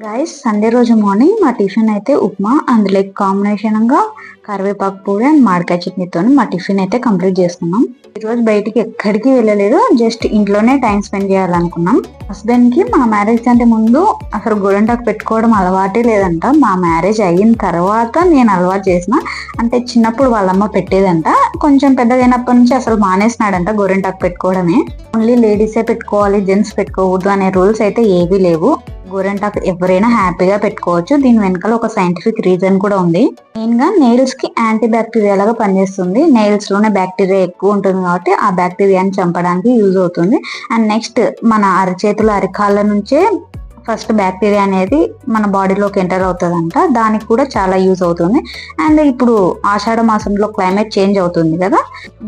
Guys Sunday రోజు morning మా tiffin అయితే ఉప్మా, అందులో కాంబినేషన్ గా కరివేపాకు పూరి అండ్ మామిడికాయ చట్నీతో మా టిఫిన్ అయితే కంప్లీట్ చేసుకున్నాం. ఈ రోజు బయటికి ఎక్కడికి వెళ్ళలేదు, జస్ట్ ఇంట్లోనే టైం స్పెండ్ చేయాలనుకున్నాం. హస్బెండ్ కి మా మ్యారేజ్ కంటే ముందు అసలు గోరింటాకు పెట్టుకోవడం అలవాటే లేదంట. మా మ్యారేజ్ అయిన తర్వాత నేను అలవాటు చేసిన, అంటే చిన్నప్పుడు వాళ్ళమ్మ పెట్టేదంట, కొంచెం పెద్దగైనప్పటి నుంచి అసలు మానేసినాడంట గోరింటాకు పెట్టుకోవడమే. ఓన్లీ లేడీసే పెట్టుకోవాలి, జెంట్స్ పెట్టుకోవద్దు అనే రూల్స్ అయితే ఏవీ లేవు. గోరింటాకు ఎవరైనా హ్యాపీగా పెట్టుకోవచ్చు. దీని వెనకాల ఒక సైంటిఫిక్ రీజన్ కూడా ఉంది. మెయిన్ గా నెయిల్స్ కి యాంటీ బ్యాక్టీరియా లాగా పనిచేస్తుంది. నెయిల్స్ లోనే బ్యాక్టీరియా ఎక్కువ ఉంటుంది కాబట్టి ఆ బ్యాక్టీరియాని చంపడానికి యూజ్ అవుతుంది. అండ్ నెక్స్ట్ మన అరచేతులు అరికాళ్ళ నుంచే ఫస్ట్ బ్యాక్టీరియా అనేది మన బాడీలోకి ఎంటర్ అవుతుందంట. దానికి కూడా చాలా యూజ్ అవుతుంది. అండ్ ఇప్పుడు ఆషాఢ మాసంలో క్లైమేట్ చేంజ్ అవుతుంది కదా,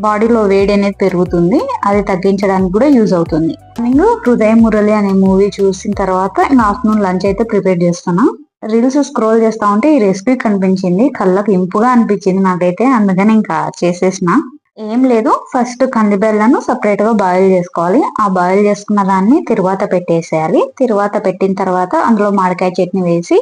బాడీలో వేడి అనేది పెరుగుతుంది, అది తగ్గించడానికి కూడా యూజ్ అవుతుంది. మార్నింగ్ హృదయ మురళి అనే మూవీ చూసిన తర్వాత ఇంకా ఆఫ్టర్నూన్ లంచ్ అయితే ప్రిపేర్ చేస్తున్నా. రీల్స్ స్క్రోల్ చేస్తా ఉంటే ఈ రెసిపీ కనిపించింది, కళ్ళకు ఇంపుగా అనిపించింది నాకైతే, అందుకని ఇంకా చేసేసిన. ఏం లేదు, ఫస్ట్ కందిబెల్లను సపరేట్ గా బాయిల్ చేసుకోవాలి. ఆ బాయిల్ చేసుకున్న దాన్ని తిరువాత పెట్టేసేయాలి. తిరువాత పెట్టిన తర్వాత అందులో మామిడికాయ చట్నీ వేసి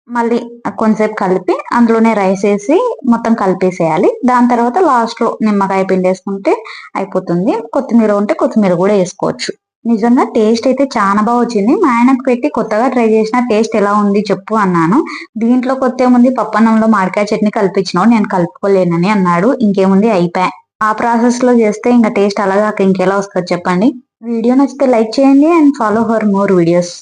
మళ్ళీ కొంతసేపు కలిపి అందులోనే రైస్ వేసి మొత్తం కలిపేసేయాలి. దాని తర్వాత లాస్ట్ లో నిమ్మకాయ పిండేసుకుంటే అయిపోతుంది. కొత్తిమీర ఉంటే కొత్తిమీర కూడా వేసుకోవచ్చు. నిజంగా టేస్ట్ అయితే చాలా బాగా వచ్చింది. మా ఆయనకు పెట్టి కొత్తగా ట్రై చేసిన, టేస్ట్ ఎలా ఉంది చెప్పు అన్నాను. దీంట్లో కొత్త ఏముంది, పప్పన్నంలో మామిడికాయ చట్నీ కల్పించినావు, నేను కలుపుకోలేనని అన్నాడు. ఇంకేముంది, అయిపోయా. ఆ ప్రాసెస్ లో చేస్తే ఇంకా టేస్ట్ అలాగా ఇంకెలా వస్తుంది చెప్పండి. వీడియో నచ్చితే లైక్ చేయండి and follow for more videos.